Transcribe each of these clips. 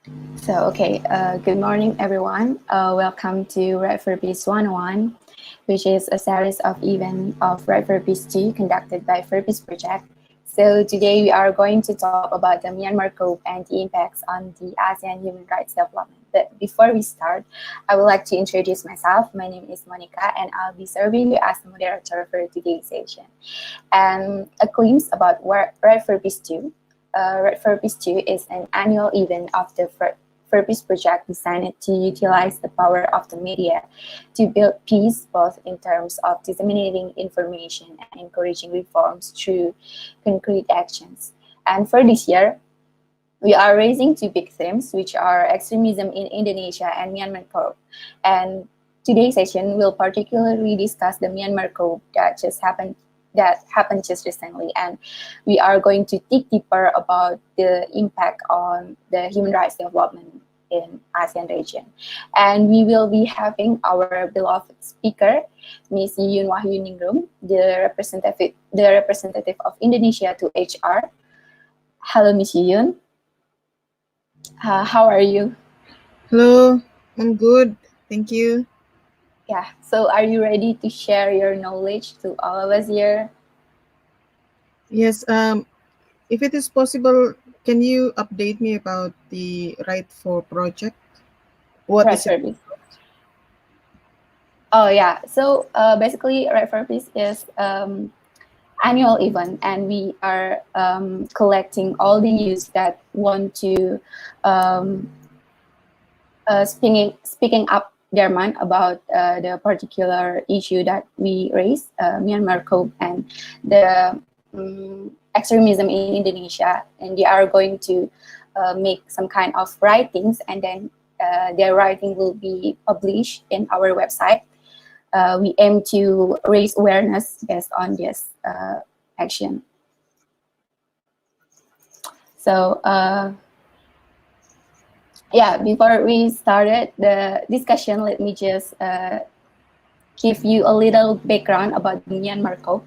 Good morning, everyone. Welcome to Red for Peace 101, which is a series of events of Red for Peace 2 conducted by For Peace Project. So today we are going to talk about the Myanmar Coup and the impacts on the ASEAN human rights development. But before we start, I would like to introduce myself. My name is Monica, and I'll be serving you as the moderator for today's session. And a glimpse about Red for Peace 2. Red for Peace 2 is an annual event of the Peace Project designed to utilize the power of the media to build peace, both in terms of disseminating information and encouraging reforms through concrete actions. And for this year, we are raising two big themes, which are extremism in Indonesia and Myanmar coup. And today's session will particularly discuss the Myanmar coup that happened just recently, and we are going to dig deeper about the impact on the human rights development in ASEAN region. And we will be having our beloved speaker, Ms. Yuyun Wahyuningrum, the representative of Indonesia to HR. Hello, Ms. Yuyun. How are you? Hello, I'm good. Thank you. Yeah, so are you ready to share your knowledge to all of us here? Yes, if it is possible, can you update me about the Right for project? What Right is it? for Peace. Oh yeah, so basically, Right for Peace is annual event, and we are collecting all the youths that want to um, speaking up their mind about the particular issue that we raise, Myanmar coup and the extremism in Indonesia, and they are going to make some kind of writings, and then their writing will be published in our website. We aim to raise awareness based on this action. So yeah, before we started the discussion, let me just give you a little background about the Myanmar coup.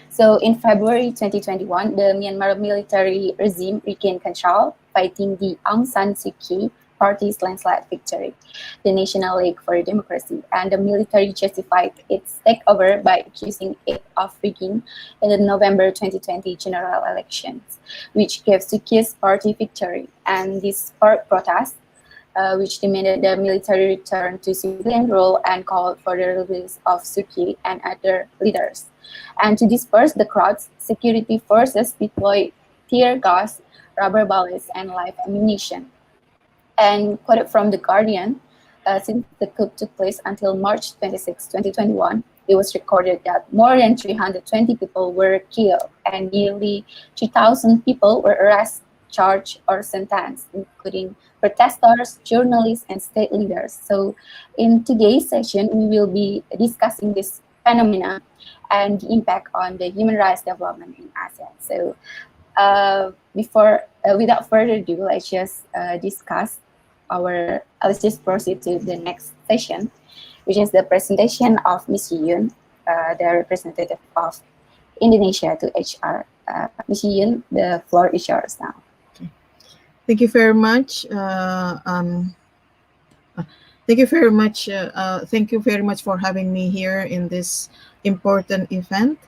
So in February 2021, the Myanmar military regime regained control, fighting the Aung San Suu Kyi party's landslide victory, the National League for Democracy, and the military justified its takeover by accusing it of rigging in the November 2020 general elections, which gave Suu Kyi's party victory. And this sparked protests which demanded the military return to civilian rule and called for the release of Suu Kyi and other leaders. And to disperse the crowds, security forces deployed tear gas, rubber bullets, and live ammunition. And quoted from The Guardian, since the coup took place until March 26, 2021, it was recorded that more than 320 people were killed and nearly 3,000 people were arrested, charged, or sentenced, including protesters, journalists, and state leaders. So in today's session, we will be discussing this phenomena and the impact on the human rights development in ASEAN. So without further ado, let's just proceed to the next session, which is the presentation of Ms. Yuyun, the representative of Indonesia to HR. Ms. Yuyun, the floor is yours now. Thank you very much. Thank you very much. Thank you very much for having me here in this important event.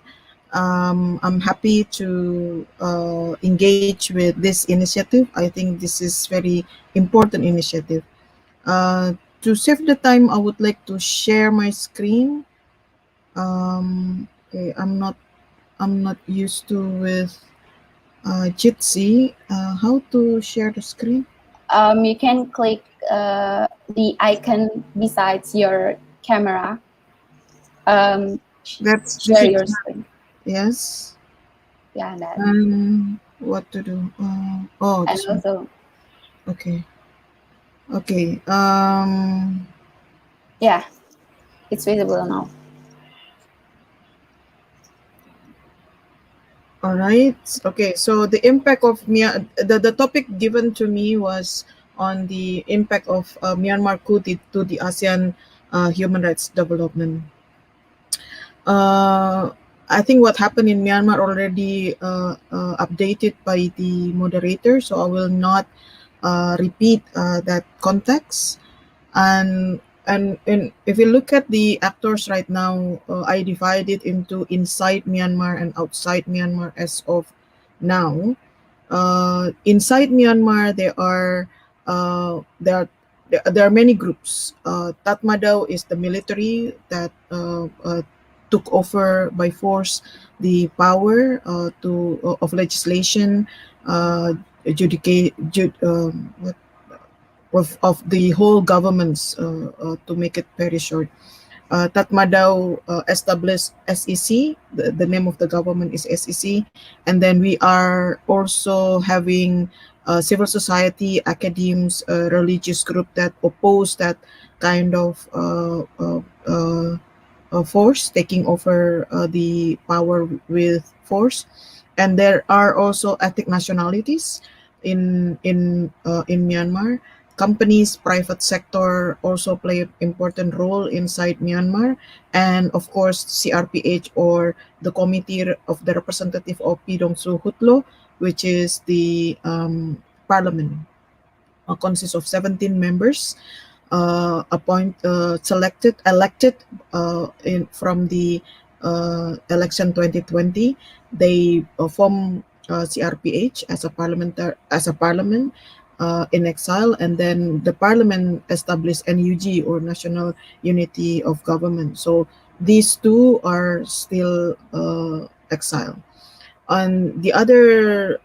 I'm happy to engage with this initiative. I think this is very important initiative. To save the time, I would like to share my screen. Okay, I'm not used to with Jitsi. How to share the screen? You can click the icon besides your camera. That's Share your screen. Yes. Yeah, that. What to do? And this one. also, Okay. Okay. yeah, it's visible now. All right. Okay. So the impact of the topic given to me was on the impact of Myanmar coup to the ASEAN human rights development. Uh, I think what happened in Myanmar already updated by the moderator, so I will not repeat that context. And if you look at the actors right now, I divide it into inside Myanmar and outside Myanmar as of now. Inside Myanmar, there are many groups. Tatmadaw is the military that took over by force the power of legislation, judicate, of the whole governments. To make it very short, Tatmadaw established SEC. The name of the government is SEC, and then we are also having civil society, academies, religious group that oppose that kind of force, taking over the power with force. And there are also ethnic nationalities in Myanmar. Companies, private sector also play an important role inside Myanmar, and of course CRPH, or the Committee of the Representative of Pidongsu Hutlo, which is the parliament, consists of 17 members, elected from the election 2020. They form CRPH as a parliament in exile, and then the parliament established NUG, or National Unity of Government. So these two are still exile. On the outside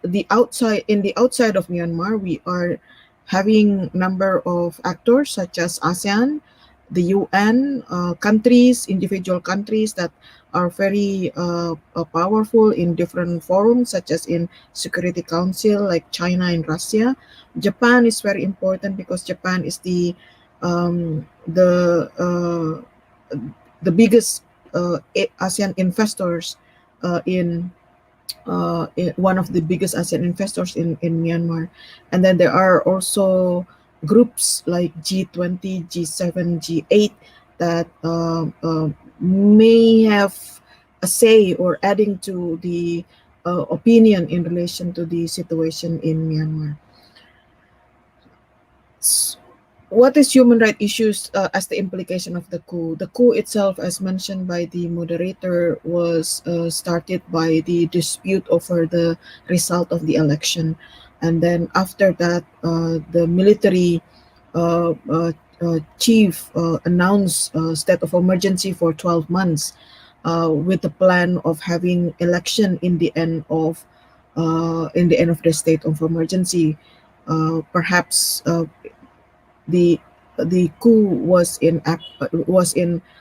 of Myanmar, we are having number of actors such as ASEAN, the UN, countries, individual countries that are very powerful in different forums, such as in Security Council, like China and Russia. Japan is very important because Japan is um, the uh, the biggest ASEAN investors one of the biggest ASEAN investors in Myanmar. And then there are also groups like G20, G7, G8 that may have a say or adding to the opinion in relation to the situation in Myanmar. What is human rights issues as the implication of the coup? The coup itself, as mentioned by the moderator, was started by the dispute over the result of the election. And then after that, the military chief announced state of emergency for 12 months with the plan of having election in the end of the state of emergency. Perhaps the the coup was in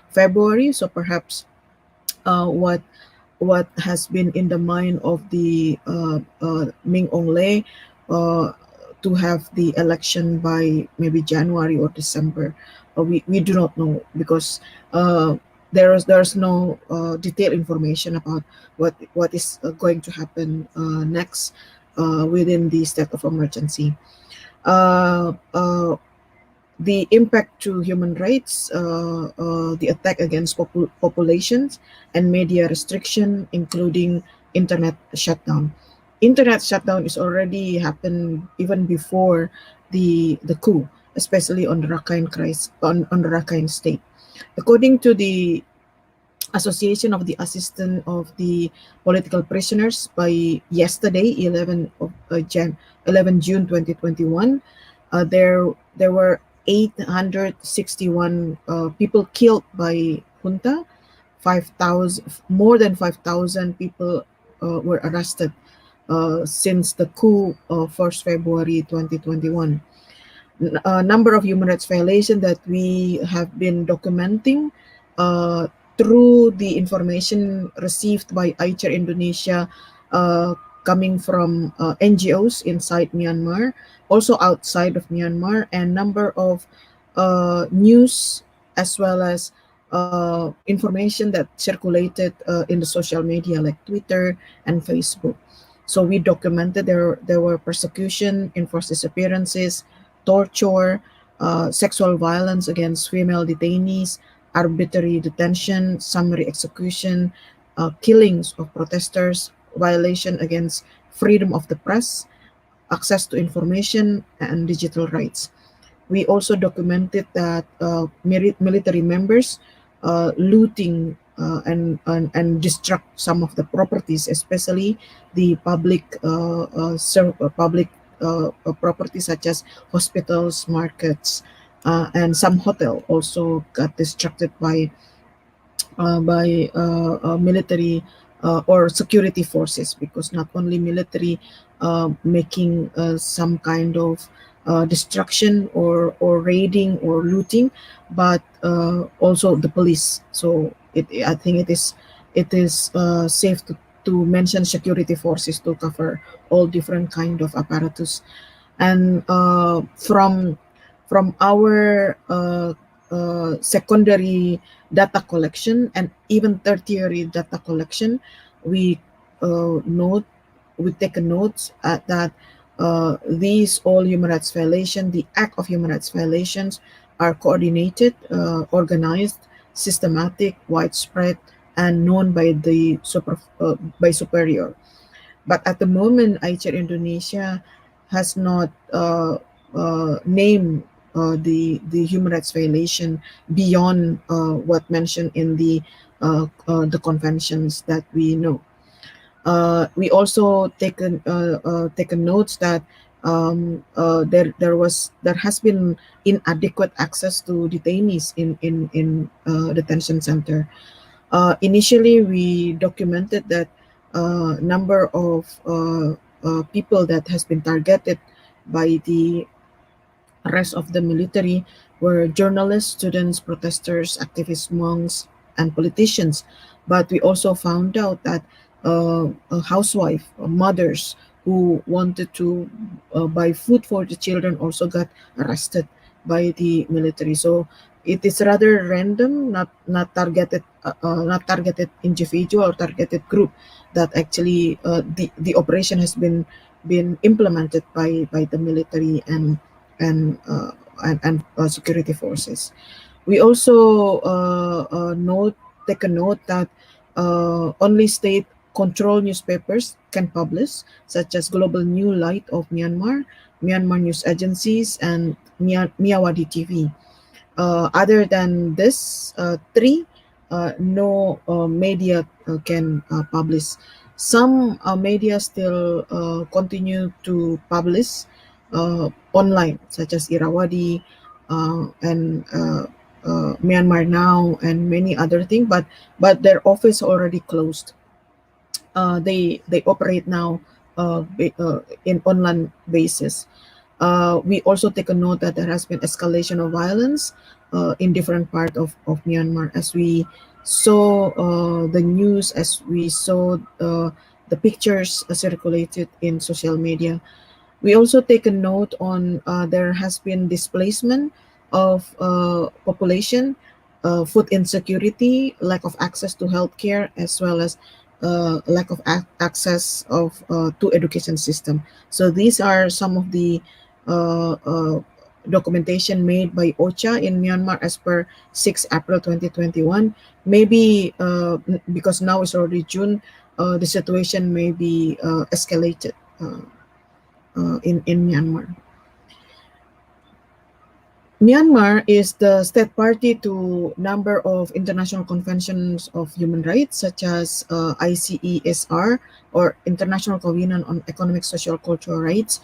February, so perhaps what has been in the mind of the Ming Onglei to have the election by maybe January or December. We do not know because there's no detailed information about what is going to happen next within the state of emergency. Uh, uh, the impact to human rights, the attack against populations, and media restriction, including internet shutdown. Internet shutdown is already happened even before the coup, especially on the Rakhine crisis, on the Rakhine state. According to the Association of the Assistant of the Political Prisoners, by yesterday, 11 June 2021, there were 861 people killed by junta. 5,000 more than 5,000 people were arrested since the coup of 1st February 2021. Number of human rights violations that we have been documenting uh, through the information received by ASEAN Indonesia, coming from NGOs inside Myanmar, also outside of Myanmar, and number of news as well as information that circulated in the social media like Twitter and Facebook. So we documented there were persecution, enforced disappearances, torture, sexual violence against female detainees, arbitrary detention, summary execution, killings of protesters, violation against freedom of the press, access to information, and digital rights. We also documented that military members looting and destruct some of the properties, especially the public properties such as hospitals, markets, and some hotel also got destructed by military or security forces, because not only military making some kind of destruction or raiding or looting, but also the police. So I think it is safe to mention security forces to cover all different kind of apparatus. And from our secondary data collection and even tertiary data collection, we note we take a note that these all human rights violation, the act of human rights violations, are coordinated, organized, systematic, widespread, and known by the by superior. But at the moment, ASEAN Indonesia has not named the human rights violation beyond what mentioned in the conventions that we know. We also taken notes that there has been inadequate access to detainees in detention center. Initially, we documented that number of people that has been targeted by the rest of the military were journalists, students, protesters, activists, monks, and politicians. But we also found out that a housewife, mothers who wanted to buy food for the children also got arrested by the military. So it is rather random, not targeted individual or targeted group, that actually the operation has been implemented by the military and security forces. We also take a note that only state-controlled newspapers can publish, such as Global New Light of Myanmar, Myanmar News Agencies, and Miyawadi TV. Other than this three, no media can publish. Some media still continue to publish online, such as Irawadi and Myanmar Now and many other things, but their office already closed. They operate now in online basis. We also take a note that there has been escalation of violence in different part of Myanmar, as we saw the news, as we saw the pictures circulated in social media. We also take a note on there has been displacement of population, food insecurity, lack of access to healthcare, as well as lack of access of to education system. So these are some of the uh, uh, documentation made by OCHA in Myanmar as per 6 April 2021. Maybe because now it's already June, the situation may be escalated in Myanmar. Myanmar is the state party to number of international conventions of human rights, such as ICESR, or International Covenant on Economic, Social, Cultural Rights,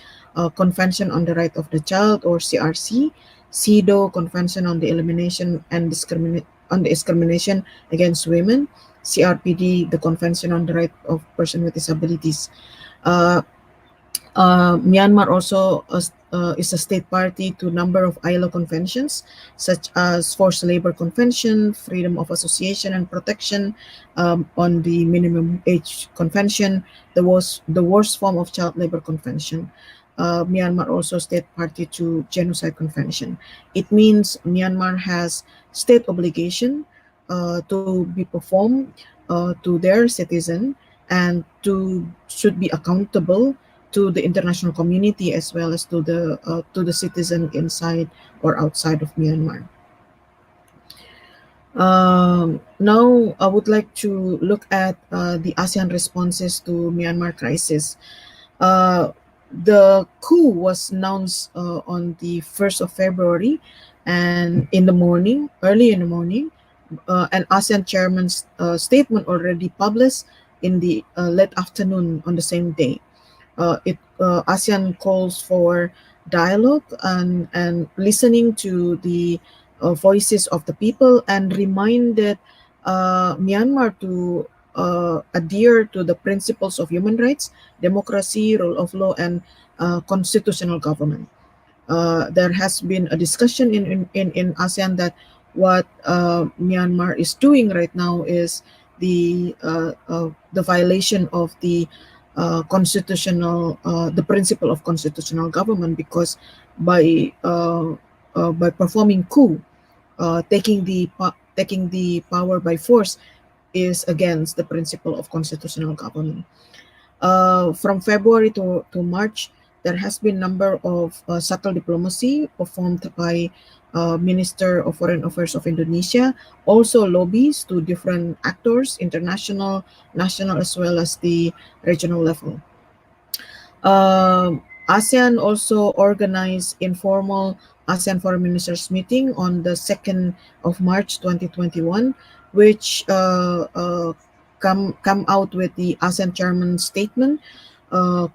Convention on the Right of the Child, or CRC, CEDAW, Convention on the Elimination and Discrimination Against Women, CRPD, the Convention on the Right of Person with Disabilities. Uh, Myanmar also is a state party to a number of ILO conventions, such as Forced Labor Convention, Freedom of Association and Protection, on the Minimum Age Convention, the worst form of child labor convention. Myanmar also state party to Genocide Convention. It means Myanmar has state obligation to be performed to their citizen, and to should be accountable to the international community, as well as to the citizen inside or outside of Myanmar. Now, I would like to look at the ASEAN responses to Myanmar crisis. Uh, the coup was announced on the 1st of February, and in the morning, early in the morning, an ASEAN chairman's statement already published in the late afternoon on the same day. ASEAN calls for dialogue and listening to the voices of the people, and reminded Myanmar to adhere to the principles of human rights, democracy, rule of law, and constitutional government. There has been a discussion in ASEAN that what Myanmar is doing right now is the violation of the principle of constitutional government, because by by performing coup, taking the power by force is against the principle of constitutional government. From February to March, there has been number of subtle diplomacy performed by Minister of Foreign Affairs of Indonesia, also lobbies to different actors, international, national, as well as the regional level. ASEAN also organized informal ASEAN Foreign Ministers meeting on the 2nd of March 2021, which come out with the ASEAN chairman statement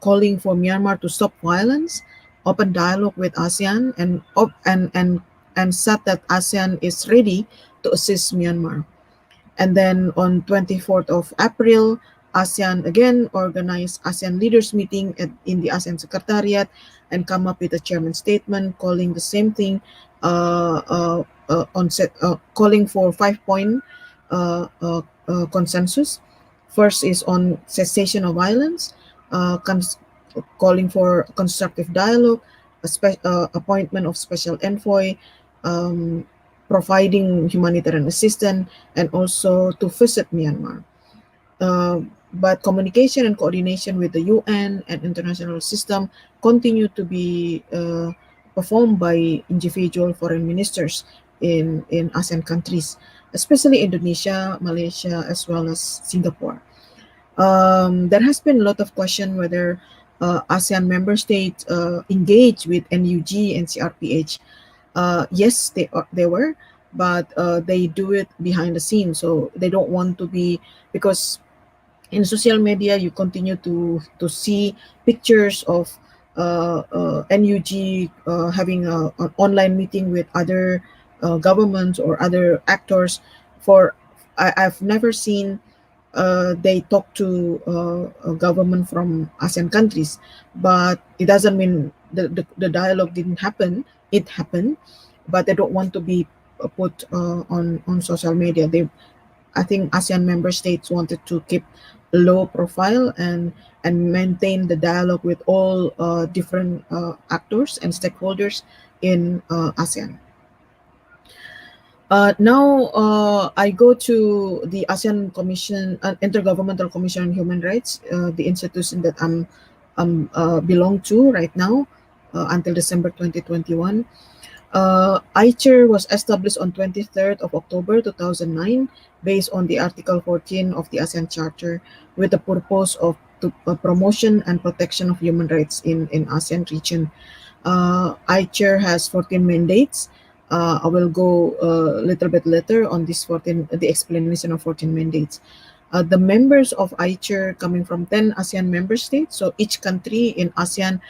calling for Myanmar to stop violence, open dialogue with ASEAN, and said that ASEAN is ready to assist Myanmar. And then on 24th of April, ASEAN again organized ASEAN leaders meeting in the ASEAN Secretariat, and come up with a chairman statement calling the same thing, calling for 5-point consensus. First is on cessation of violence, calling for constructive dialogue, appointment of special envoy, um, providing humanitarian assistance, and also to visit Myanmar. But communication and coordination with the UN and international system continue to be performed by individual foreign ministers in ASEAN countries, especially Indonesia, Malaysia, as well as Singapore. There has been a lot of question whether ASEAN member states engage with NUG and CRPH. Yes, they were, but they do it behind the scenes. So they don't want to be, because in social media you continue to see pictures of NUG having an online meeting with other governments or other actors. I've never seen they talk to a government from ASEAN countries, but it doesn't mean the dialogue didn't happen. It happened, but they don't want to be put on social media. I think ASEAN member states wanted to keep a low profile and maintain the dialogue with all different actors and stakeholders in ASEAN. Now I go to the ASEAN Commission, Intergovernmental Commission on Human Rights, the institution that I'm belong to right now until December 2021. ICHR was established on 23rd of October 2009 based on the Article 14 of the ASEAN Charter, with the purpose of promotion and protection of human rights in ASEAN region. ICHR has 14 mandates. I will go a little bit later on this 14, the explanation of 14 mandates. The members of ICHR coming from 10 ASEAN member states. So each country in ASEAN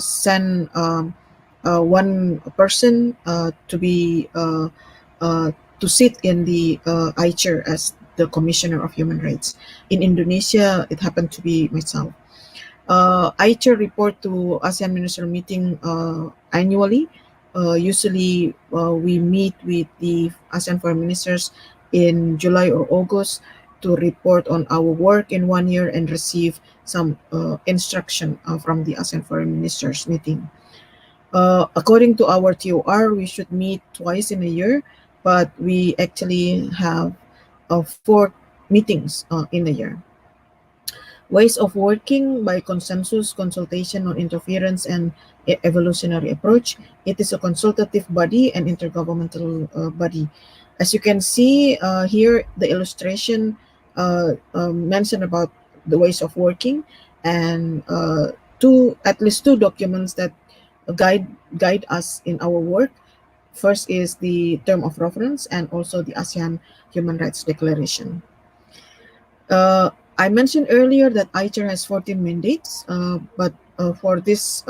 send one person to sit in the ICHR as the Commissioner of Human Rights. In Indonesia, it happened to be myself. ICHR report to ASEAN Minister meeting annually. Usually, we meet with the ASEAN Foreign Ministers in July or August to report on our work in 1 year and receive some instruction from the ASEAN Foreign Ministers meeting. According to our TOR, we should meet twice in a year, but we actually have 4 meetings in a year. Ways of working by consensus, consultation on interference, and evolutionary approach. It is a consultative body and intergovernmental body. As you can see here, the illustration mentioned about the ways of working, and at least two documents that guide us in our work. First is the term of reference and also the ASEAN Human Rights Declaration. I mentioned earlier that ICHR has 14 mandates, but for this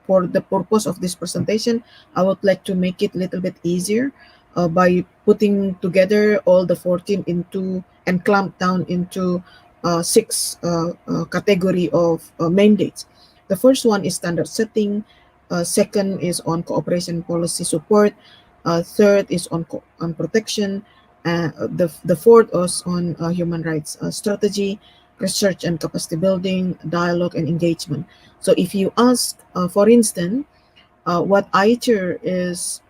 for the purpose of this presentation, I would like to make it a little bit easier by putting together all the 14 into and clamp down into six category of mandates. The first one is standard setting. Second is on cooperation policy support. Third is on protection. The fourth is on human rights strategy, research and capacity building, dialogue and engagement. So if you ask, for instance, what ICHR is,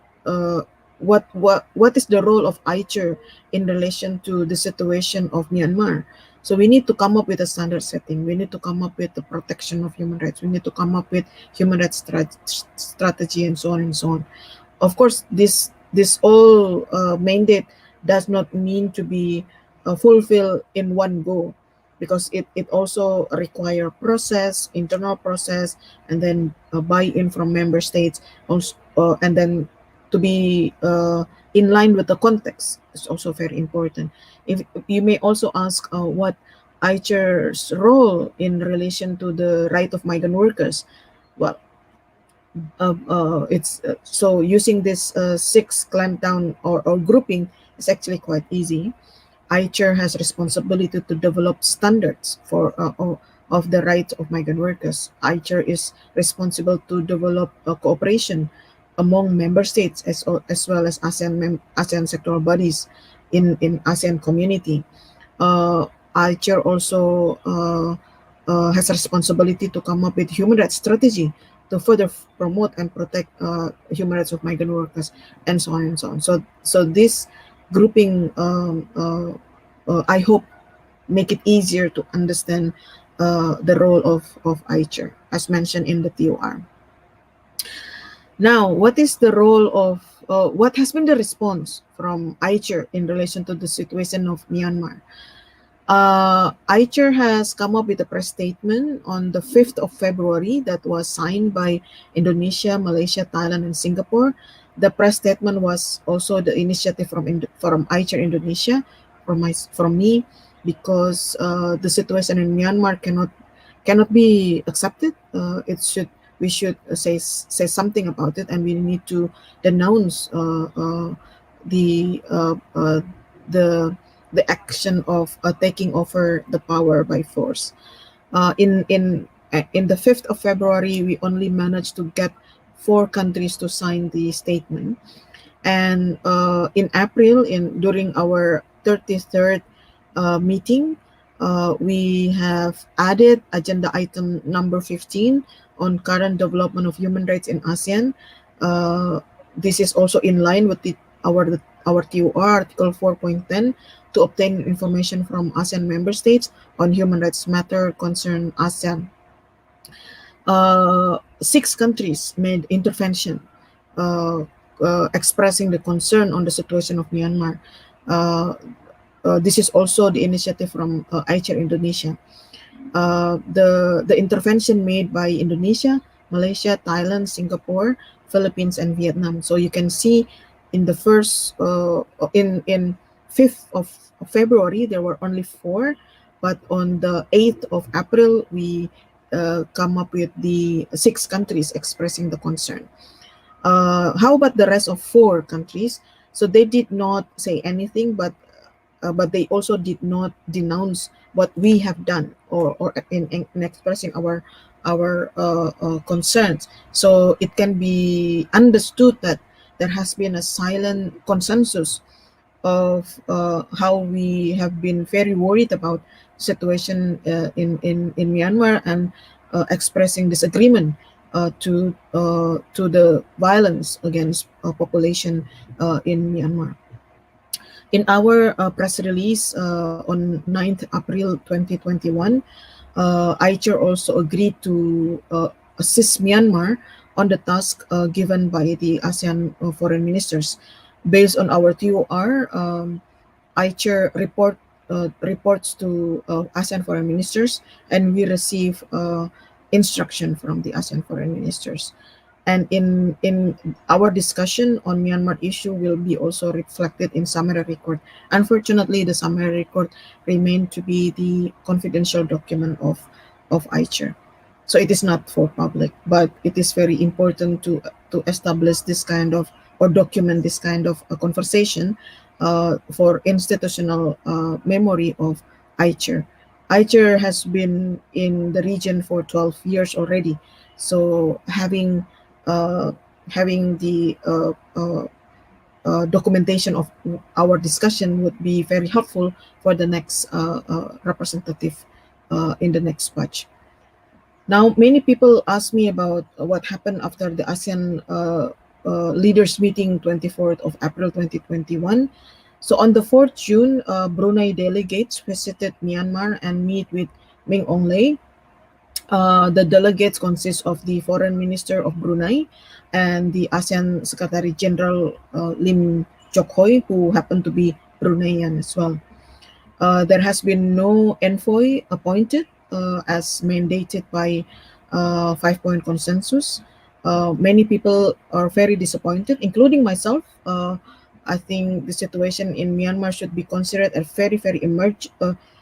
what is the role of ICHR in relation to the situation of Myanmar? So we need to come up with a standard setting. We need to come up with the protection of human rights. We need to come up with human rights strategy and so on and so on. Of course, this all mandate does not mean to be fulfilled in one go, because it also require process, internal process, and then buy-in from member states, also, and then to be in line with the context is also very important. If you may also ask what ICHR's role in relation to the right of migrant workers, well, it's so using this six clampdown or grouping is actually quite easy. ICHR has responsibility to develop standards for of the rights of migrant workers. ICHR is responsible to develop cooperation among member states as well as ASEAN sectoral bodies in ASEAN community. ICHR also has a responsibility to come up with human rights strategy to further promote and protect human rights of migrant workers, and so on and so on. So this grouping, I hope, make it easier to understand the role of ICHR, as mentioned in the TOR. Now, what is the role of, what has been the response from ICHR in relation to the situation of Myanmar? ICHR has come up with a press statement on the 5th of February that was signed by Indonesia, Malaysia, Thailand, and Singapore. The press statement was also the initiative from ICHR Indonesia, from me, because the situation in Myanmar cannot be accepted. We should say something about it, and we need to denounce the the action of taking over the power by force. In the 5th of February, we only managed to get 4 countries to sign the statement, and in April, during our 33rd meeting, we have added agenda item number 15 on current development of human rights in ASEAN. This is also in line with our TOR Article 4.10 to obtain information from ASEAN member states on human rights matter concern ASEAN. 6 countries made intervention expressing the concern on the situation of Myanmar. This is also the initiative from ICHR Indonesia. The intervention made by Indonesia, Malaysia, Thailand, Singapore, Philippines, and Vietnam. So you can see in the first in 5th of February there were only 4, but on the 8th of April we come up with the 6 countries expressing the concern. How about the rest of 4 countries? So they did not say anything, but they also did not denounce what we have done or in expressing our concerns. So it can be understood that there has been a silent consensus of how we have been very worried about situation in Myanmar, and expressing disagreement to the violence against population in Myanmar. In our press release on 9th April 2021, ICHR also agreed to assist Myanmar on the task given by the ASEAN foreign ministers. Based on our TOR, ICHR reports to ASEAN foreign ministers, and we receive instruction from the ASEAN foreign ministers. And in our discussion on Myanmar issue will be also reflected in summary report. Unfortunately, the summary report remained to be the confidential document of ICHR. So it is not for public, but it is very important to establish this kind of or document this kind of conversation for institutional memory of ICHR. ICHR has been in the region for 12 years already, so uh, having the documentation of our discussion would be very helpful for the next representative in the next batch. Now, many people ask me about what happened after the ASEAN leaders meeting 24th of April 2021. So on the 4th June, Brunei delegates visited Myanmar and meet with Ming Aung Hlaing. The delegates consist of the Foreign Minister of Brunei and the ASEAN Secretary General Lim Chok Hoi, who happened to be Bruneian as well. There has been no envoy appointed as mandated by five-point consensus. Many people are very disappointed, including myself. I think the situation in Myanmar should be considered a very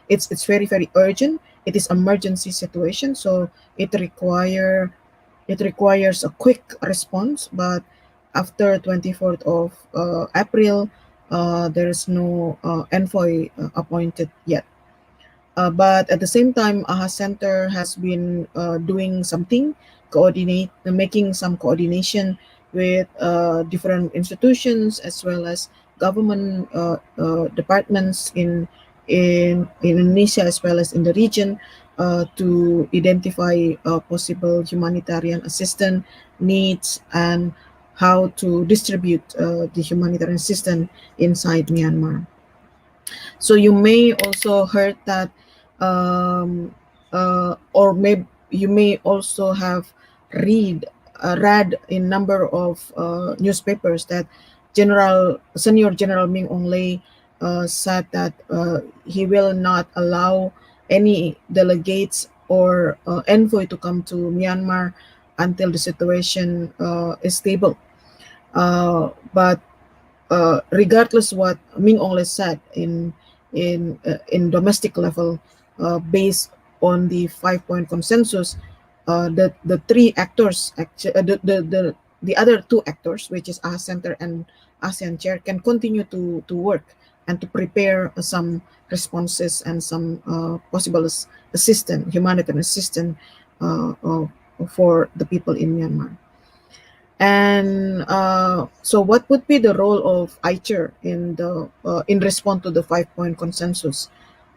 it's very urgent. It is emergency situation, so it requires a quick response. But after 24th of April, there is no envoy appointed yet. But at the same time, AHA Center has been doing something, making some coordination with different institutions as well as government departments in Indonesia as well as in the region to identify possible humanitarian assistance needs and how to distribute the humanitarian assistance inside Myanmar. So you may also heard that, or maybe you may also have read in number of newspapers that Senior General Ming Aung Hlaing said that he will not allow any delegates or envoy to come to Myanmar until the situation is stable. But regardless what Ming Aung Hlaing said in domestic level, based on the five-point consensus, the three actors, the other two actors, which is ASEAN Center and ASEAN Chair, can continue to work and to prepare some responses and some possible humanitarian assistance for the people in Myanmar. And so, what would be the role of ICHR in response to the five-point consensus?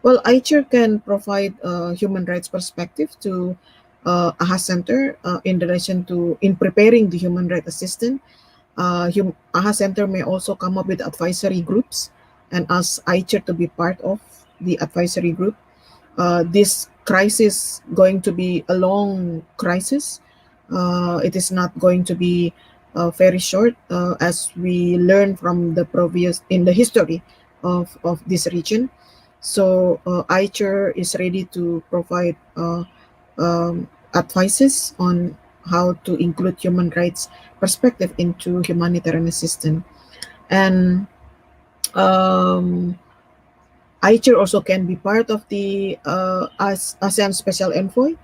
Well, ICHR can provide human rights perspective to AHA Center in relation to in preparing the human rights assistance. AHA Center may also come up with advisory groups and ask ICHR to be part of the advisory group. This crisis going to be a long crisis. It is not going to be very short, as we learned from the previous in the history of this region. So ICHR is ready to provide advices on how to include human rights perspective into humanitarian assistance. And ICHR also can be part of the ASEAN Special Envoy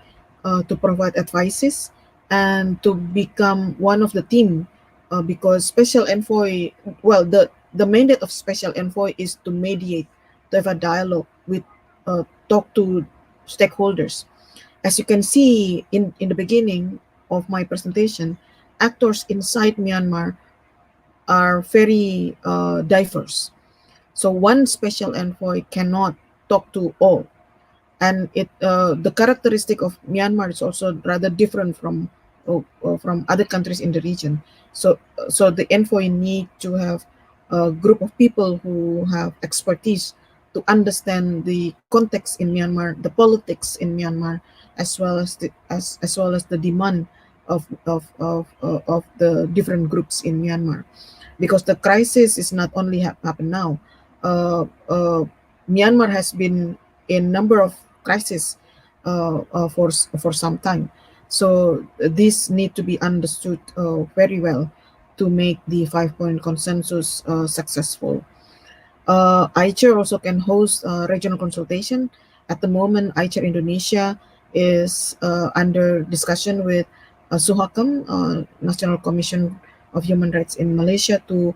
to provide advices and to become one of the team, because Special Envoy, well, the mandate of Special Envoy is to mediate, to have a dialogue with, talk to stakeholders. As you can see in the beginning of my presentation, actors inside Myanmar are very diverse. So one special envoy cannot talk to all, and the characteristic of Myanmar is also rather different from other countries in the region. So the envoy need to have a group of people who have expertise to understand the context in Myanmar, the politics in Myanmar, as well as the demand of the different groups in Myanmar, because the crisis is not only happen now. Myanmar has been in number of crises for some time. So this need to be understood very well to make the 5-point consensus successful. ICHR also can host regional consultation. At the moment, ICHR Indonesia is under discussion with Suhakam, National Commission of Human Rights in Malaysia, to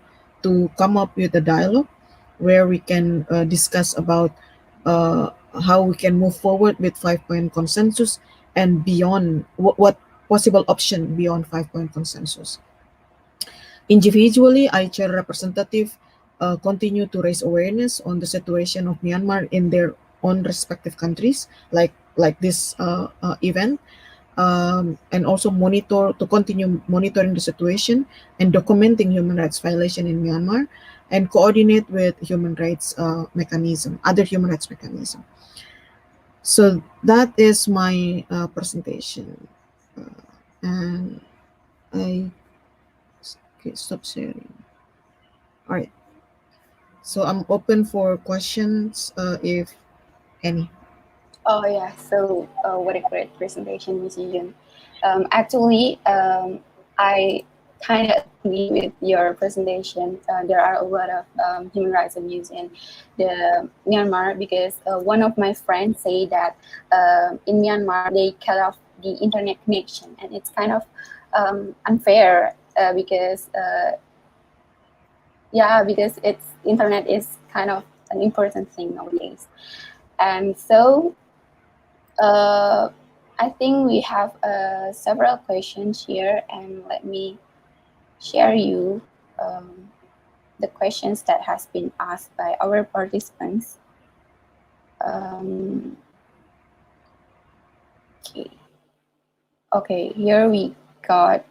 come up with a dialogue where we can discuss about how we can move forward with 5-point consensus and beyond what possible option beyond 5-point consensus. Individually, ICHR representative continue to raise awareness on the situation of Myanmar in their own respective countries, like this event, and also continue monitoring the situation and documenting human rights violation in Myanmar, and coordinate with other human rights mechanism. So that is my presentation, and I stop sharing. All right. So I'm open for questions, if any. Oh yeah, so what a great presentation, Ms. Yuyun. Actually, I kind of agree with your presentation. There are a lot of human rights abuse in the Myanmar, because one of my friends say that in Myanmar they cut off the internet connection, and it's kind of unfair because because internet is kind of an important thing nowadays, and so. I think we have several questions here, and let me share you the questions that has been asked by our participants. Okay, here we got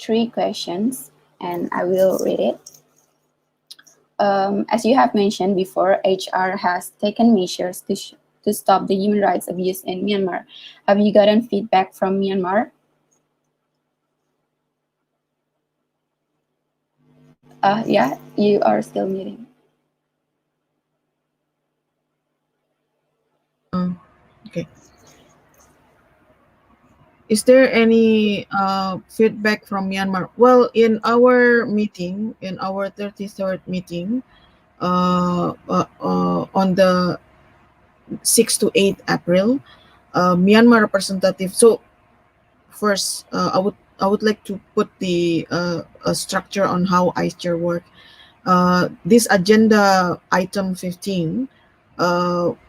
3 questions, and I will read it. As you have mentioned before, HR has taken measures to stop the human rights abuse in Myanmar. Have you gotten feedback from Myanmar? Yeah, you are still muting. Okay. Is there any feedback from Myanmar? Well, in our 33rd meeting, on the 6 to 8 April, Myanmar representative. So first, I would like to put the structure on how ICHR work. This agenda item 15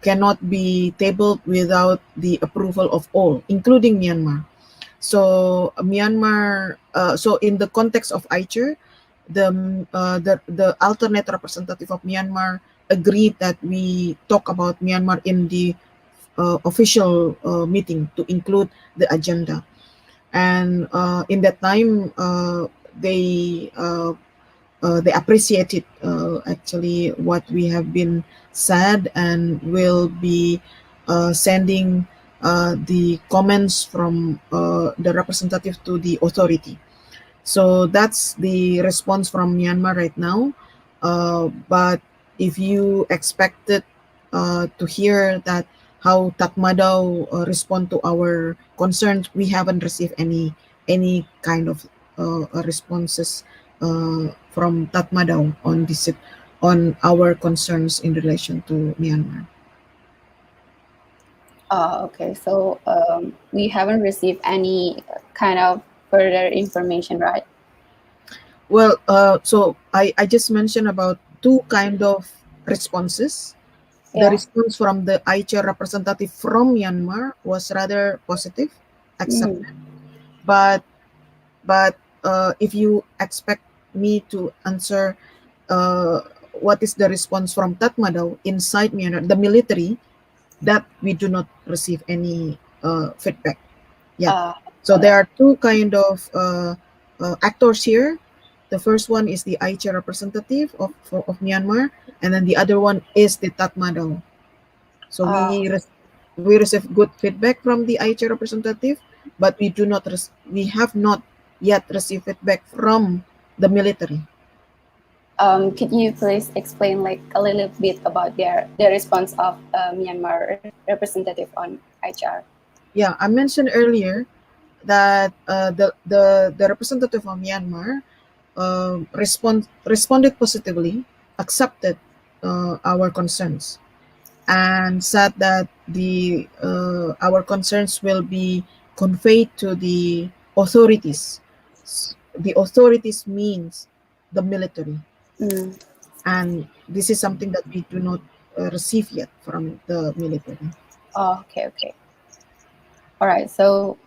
cannot be tabled without the approval of all, including Myanmar. So Myanmar. So in the context of ICHR, the alternate representative of Myanmar agreed that we talk about Myanmar in the official meeting to include the agenda. And in that time, they appreciated actually what we have been said, and will be sending the comments from the representative to the authority. So that's the response from Myanmar right now. But if you expected to hear that how Tatmadaw respond to our concerns, we haven't received any kind of responses from Tatmadaw on our concerns in relation to Myanmar. Okay, so we haven't received any kind of further information, right? Well, so I just mentioned about 2 kind of responses. The Yeah. response from the ICHR representative from Myanmar was rather positive, accepted. But if you expect me to answer what is the response from Tatmadaw inside Myanmar, the military, that we do not receive any feedback yet. So there are 2 kind of actors here. The first one is the ICHR representative of Myanmar, and then the other one is the Tatmadaw. So we receive good feedback from the ICHR representative, but we have not yet received feedback from the military. Could you please explain like a little bit about the response of Myanmar representative on HR? yeah, I mentioned earlier that the representative of Myanmar responded positively, accepted our concerns, and said that the our concerns will be conveyed to the authorities. The authorities means the military, Mm. and this is something that we do not receive yet from the military. Oh, okay, okay. All right. So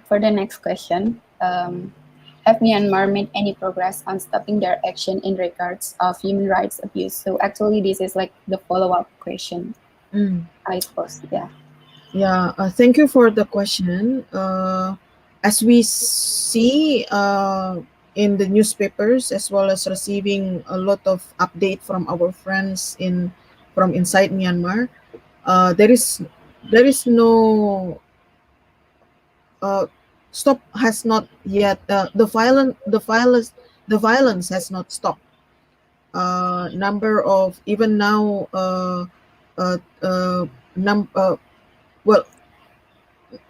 for the next question, have Myanmar made any progress on stopping their action in regards of human rights abuse? So actually, this is like the follow-up question, Mm. I suppose. Yeah. Yeah, thank you for the question. As we see in the newspapers, as well as receiving a lot of update from our friends in from inside Myanmar, there is no uh, stop has not yet the violence has not stopped. Number of even now uh, uh, num well,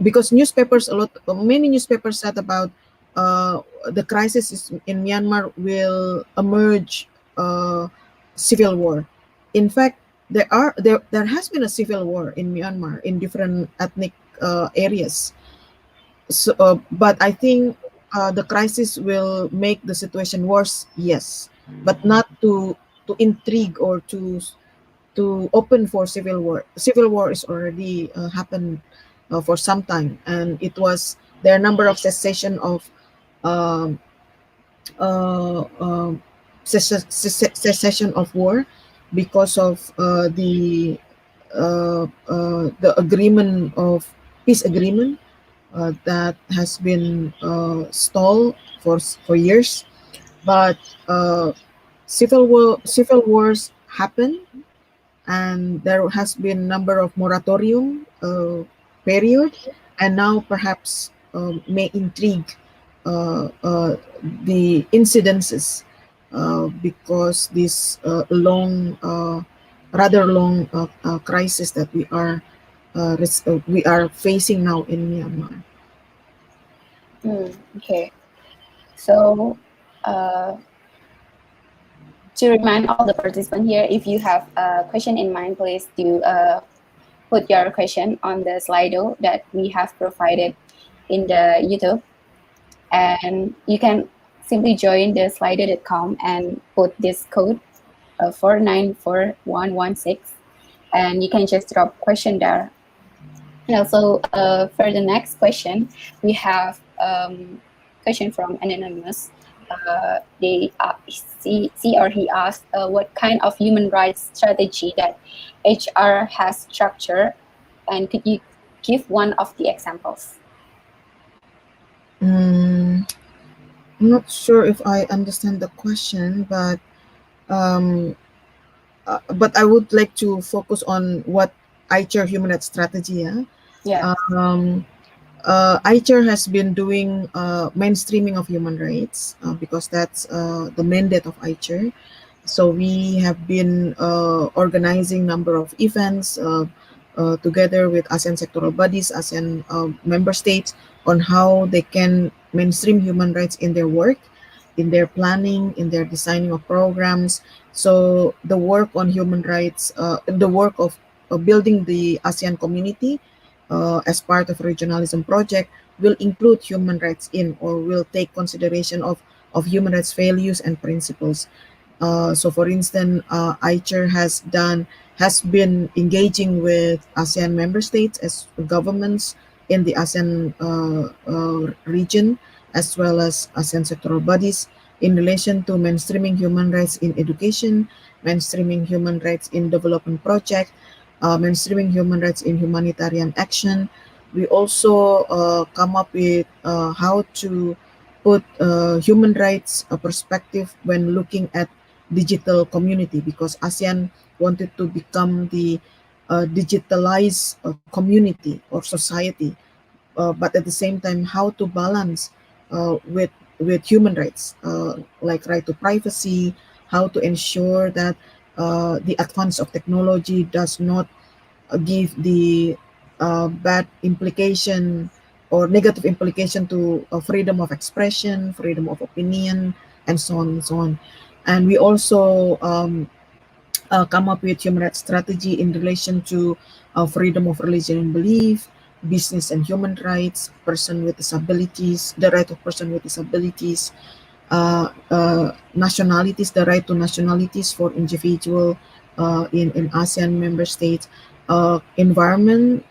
because newspapers a lot many newspapers said about uh, the crisis in Myanmar will emerge civil war. In fact, there has been a civil war in Myanmar in different ethnic areas. So, but I think the crisis will make the situation worse. Yes, but not to intrigue or to open for civil war. Civil war is already happened for some time, and it was there are number of cessation of um, uh, um, cessation of war because of the agreement of peace agreement that has been stalled for years. But civil wars happen, and there has been number of moratorium period, and now perhaps may intrigue the incidences because this rather long crisis that we are facing now in Myanmar. Okay. So to remind all the participants here, if you have a question in mind, please do put your question on the Slido that we have provided in the YouTube. And you can simply join the slido.com and put this code 494116, and you can just drop question there. And also for the next question, we have question from anonymous. She or he asked what kind of human rights strategy that HR has structured, and could you give one of the examples? Mm, I'm not sure if I understand the question, um, but I would like to focus on what ICHR human rights strategy. Yeah? Yeah. Um, ICHR has been doing mainstreaming of human rights because that's the mandate of ICHR. So we have been organizing number of events together with ASEAN sectoral bodies, ASEAN member states, on how they can mainstream human rights in their work, in their planning, in their designing of programs. So the work on human rights, the work of building the ASEAN community as part of regionalism project will include human rights in, or will take consideration of human rights values and principles. So, for instance, ICHR has been engaging with ASEAN member states as governments in the ASEAN region, as well as ASEAN sectoral bodies in relation to mainstreaming human rights in education, mainstreaming human rights in development project, mainstreaming human rights in humanitarian action. We also come up with how to put human rights perspective when looking at digital community, because ASEAN wanted to become the digitalized community or society, but at the same time, how to balance with human rights, like right to privacy, how to ensure that the advance of technology does not give the bad implication or negative implication to freedom of expression, freedom of opinion, and so on and so on. And we also come up with human rights strategy in relation to freedom of religion and belief, business and human rights, person with disabilities, the right of person with disabilities, nationalities, the right to nationalities for individual in ASEAN member states, environment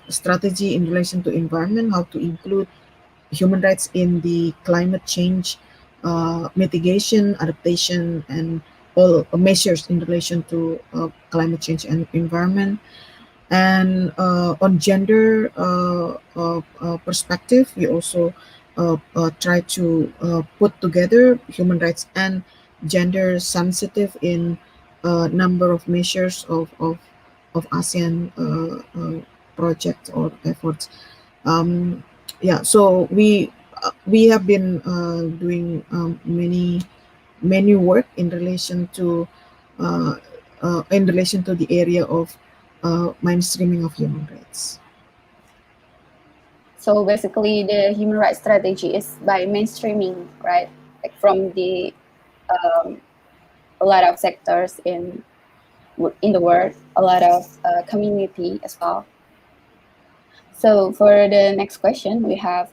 strategy in relation to environment, how to include human rights in the climate change mitigation, adaptation, and all measures in relation to climate change and environment. And on gender perspective, we also try to put together human rights and gender sensitive in a number of measures of ASEAN projects or efforts. Um, yeah, so we have been doing many work uh, in relation to the area of mainstreaming of human rights. So basically, the human rights strategy is by mainstreaming, right? Like from the a lot of sectors in the world, a lot of community as well. So for the next question, we have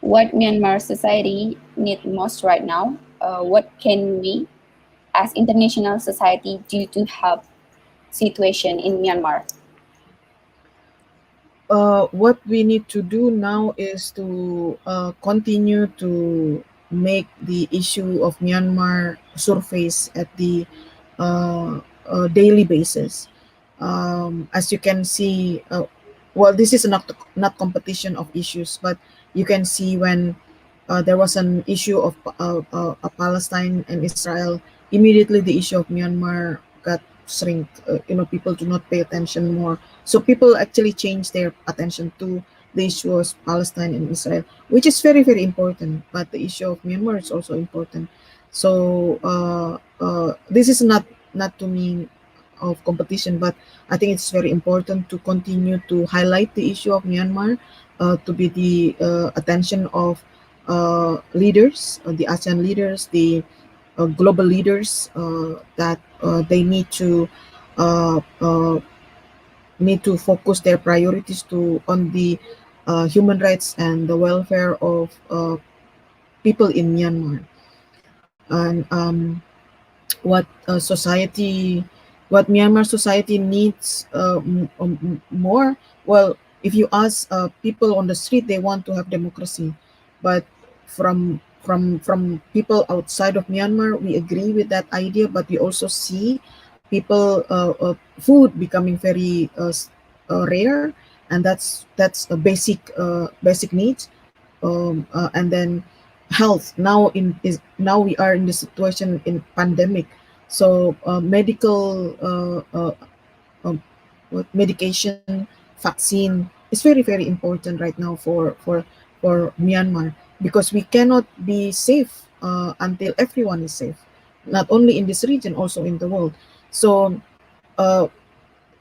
what Myanmar society need most right now? What can we, as international society, do to help situation in Myanmar? What we need to do now is to continue to make the issue of Myanmar surface at the daily basis. As you can see, well, this is not competition of issues, but you can see when there was an issue of Palestine and Israel, immediately the issue of Myanmar got shrink. People do not pay attention more. So people actually change their attention to the issue of Palestine and Israel, which is very, very important. But the issue of Myanmar is also important. So this is not to mean of competition, but I think it's very important to continue to highlight the issue of Myanmar, to be the attention of leaders, the ASEAN leaders, the global leaders, that they uh, uh, need to focus their priorities to on the human rights and the welfare of people in Myanmar. And society, what Myanmar society needs more. Well, if you ask people on the street, they want to have democracy, but from people outside of Myanmar, we agree with that idea. But we also see people food becoming very rare, and that's a basic needs. And then health now we are in the situation in pandemic, so medical medication, vaccine is very important right now for Myanmar, because we cannot be safe until everyone is safe, not only in this region, also in the world. So uh,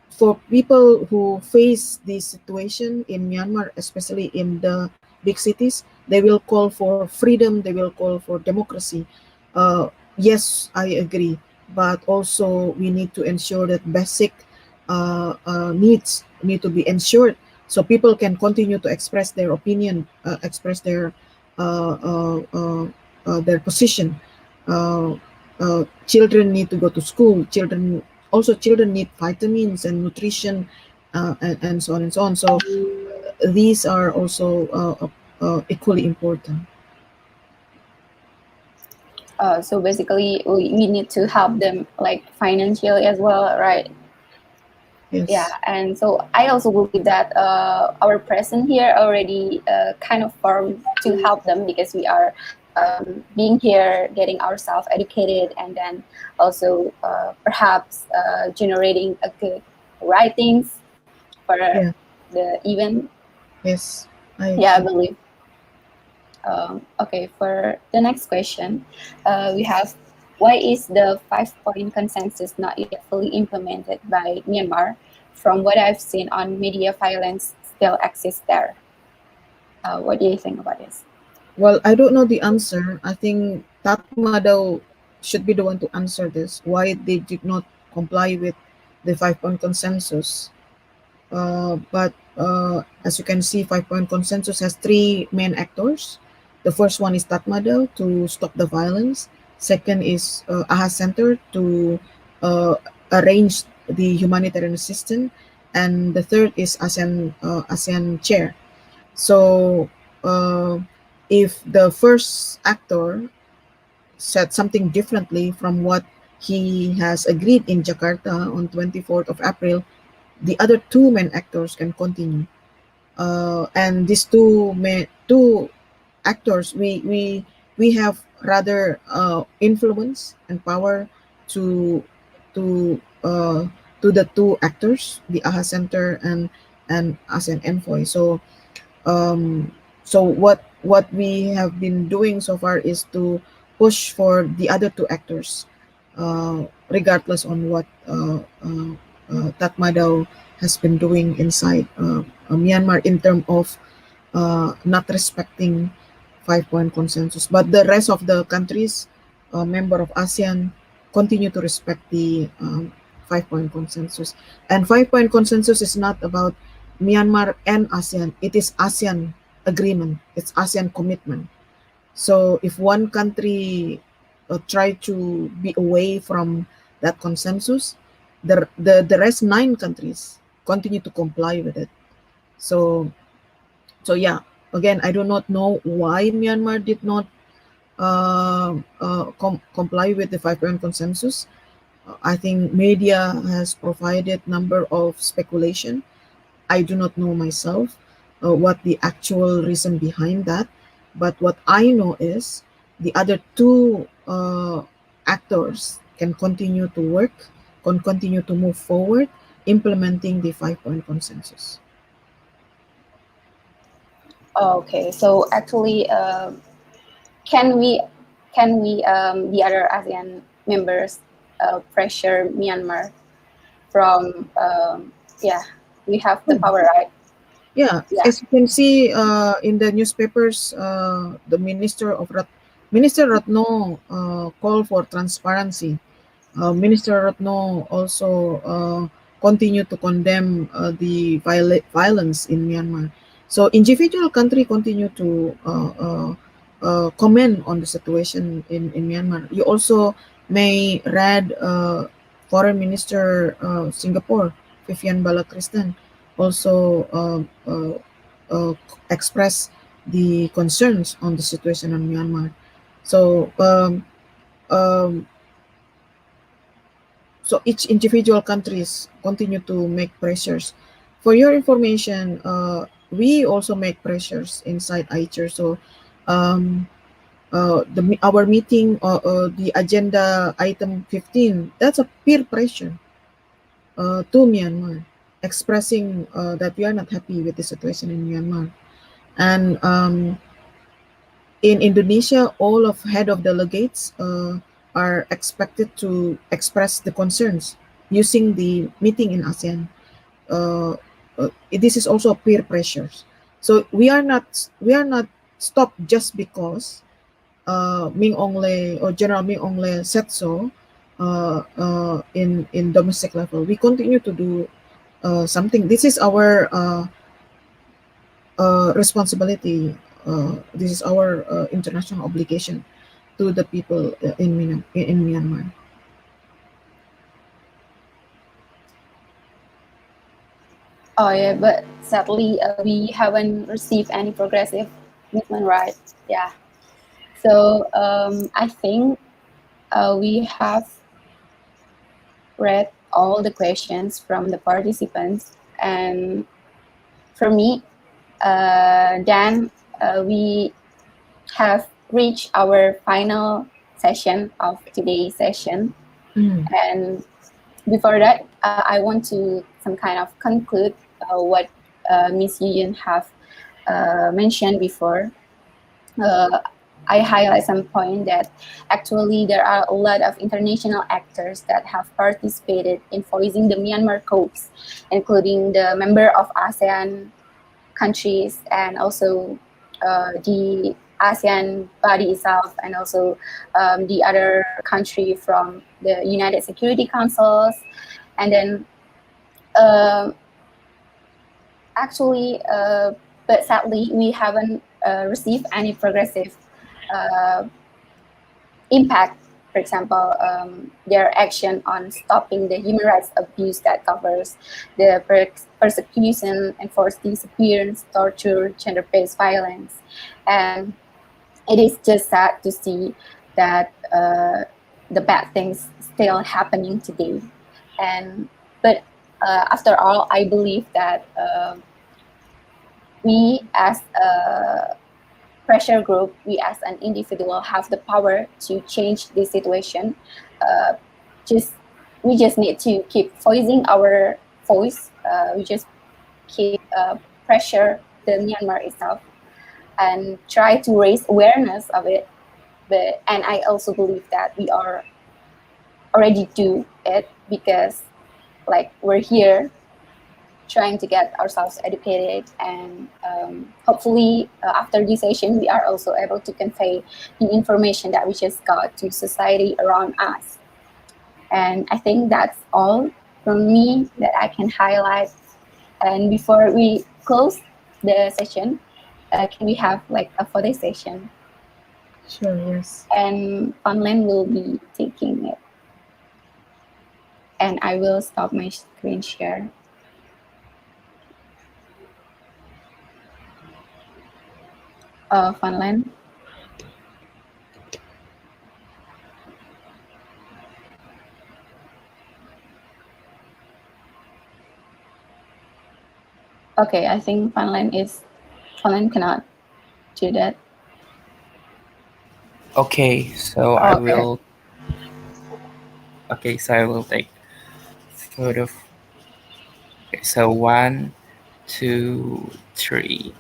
for people who face this situation in Myanmar, especially in the big cities, they will call for freedom, they will call for democracy. Yes, I agree, but also we need to ensure that basic needs need to be ensured, so people can continue to express their opinion, express their position. Uh, Children need to go to school. Children need vitamins and nutrition, and so on and so on. So these are also equally important. So basically, we need to help them like financially as well, right? Yeah, Yes. and so I also believe that our presence here already kind of formed to help them because we are being here, getting ourselves educated, and then also perhaps generating a good writings for Yeah. the event. Yes. I Yeah, I agree. believe. Okay, for the next question, we have why is the 5-point consensus not yet fully implemented by Myanmar? from what I've seen on media, violence still exists there. What do you think about this? Well, I don't know the answer. I think Tatmadaw should be the one to answer this. Why they did not comply with the 5 point consensus. But as you can see, 5 point consensus has three main actors. The first one is Tatmadaw to stop the violence. Second is AHA Center to uh, arrange the humanitarian assistance. And the third is ASEAN Chair. So uh, if the first actor said something differently from what he has agreed in Jakarta on 24th of April, the other two main actors can continue. And these two actors, we have rather influence and power to to uh, to the two actors, the AHA Center and ASEAN Envoy. Um, so what we have been doing so far is to push for the other two actors, regardless on what Tatmadaw has been doing inside Myanmar in terms of not respecting 5 point consensus. But the rest of the countries, member of ASEAN, continue to respect the 5 point consensus. And 5 point consensus is not about Myanmar and ASEAN. It is ASEAN agreement. It's ASEAN commitment. So if one country try to be away from that consensus, the rest nine countries continue to comply with it. So yeah, again, I do not know why Myanmar did not comply with the 5 point consensus. I think media has provided number of speculation. I do not know myself what the actual reason behind that, but what I know is the other two actors can continue to work, can continue to move forward, implementing the 5 point consensus. Okay, so actually, can we the other ASEAN members pressure Myanmar from yeah, we have the power, right? Yeah, Yeah. as you can see in the newspapers, the Minister Ratno called for transparency. Minister Ratno also continued to condemn the violence in Myanmar. So individual country continue to comment on the situation in Myanmar. You also may read Foreign Minister Singapore, Vivian Balakrishnan, also express the concerns on the situation in Myanmar. So um, so each individual countries continue to make pressures. For your information, we also make pressures inside ICHR. So um, our meeting, the agenda item 15, that's a peer pressure to Myanmar, expressing that we are not happy with the situation in Myanmar. And in Indonesia, all of head of delegates are expected to express the concerns using the meeting in ASEAN. This is also peer pressures. So we are not stopped just because Ming Ongle or General Ming Ongle said so in domestic level. We continue to do something. This is our responsibility. This is our international obligation to the people in Myanmar. Oh yeah, but sadly we haven't received any progressive movement, right? Yeah. So I think we have read all the questions from the participants, and for me, then we have reached our final session of today's session. Mm. And before that, I want to some kind of conclude what Miss Yuyun have mentioned before. I highlight some point that actually there are a lot of international actors that have participated in voicing the Myanmar cause, including the member of ASEAN countries and also the ASEAN body itself, and also the other country from the United Security Councils. And then actually, but sadly, we haven't received any progressive impact. For example, their action on stopping the human rights abuse that covers the persecution, enforced disappearance, torture, gender-based violence. And it is just sad to see that the bad things still happening today. But after all, I believe that we as a pressure group, we as an individual have the power to change this situation. We just need to keep voicing our voice. We just keep pressure the Myanmar itself and try to raise awareness of it. And I also believe that we are already do it, because like we're here trying to get ourselves educated, and hopefully after this session we are also able to convey the information that we just got to society around us. And I think that's all from me that I can highlight. And before we close the session, can we have like a photo session? Sure, yes. And online will be taking it. And I will stop my screen share. Funland. Okay, I think Funland cannot do that. Okay, so I will. Okay, so I will take photo. Okay, so 1, 2, 3.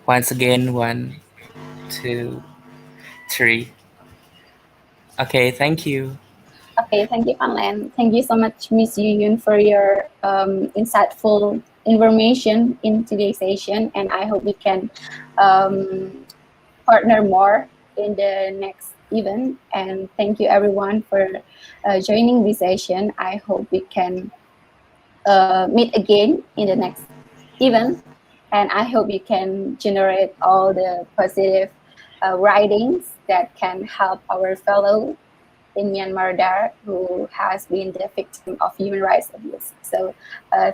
Once again, 1, 2, 3. Okay, thank you. Okay, thank you, Funland. Thank you so much, Miss Yuyun, for your insightful information in today's session, and I hope we can partner more in the next event. And thank you everyone for joining this session. I hope we can meet again in the next event, and I hope you can generate all the positive writings that can help our fellow in Myanmar there who has been the victim of human rights abuse. So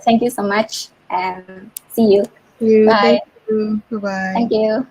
thank you so much, and see you. Thank you. Bye. Thank you. Bye-bye. Thank you.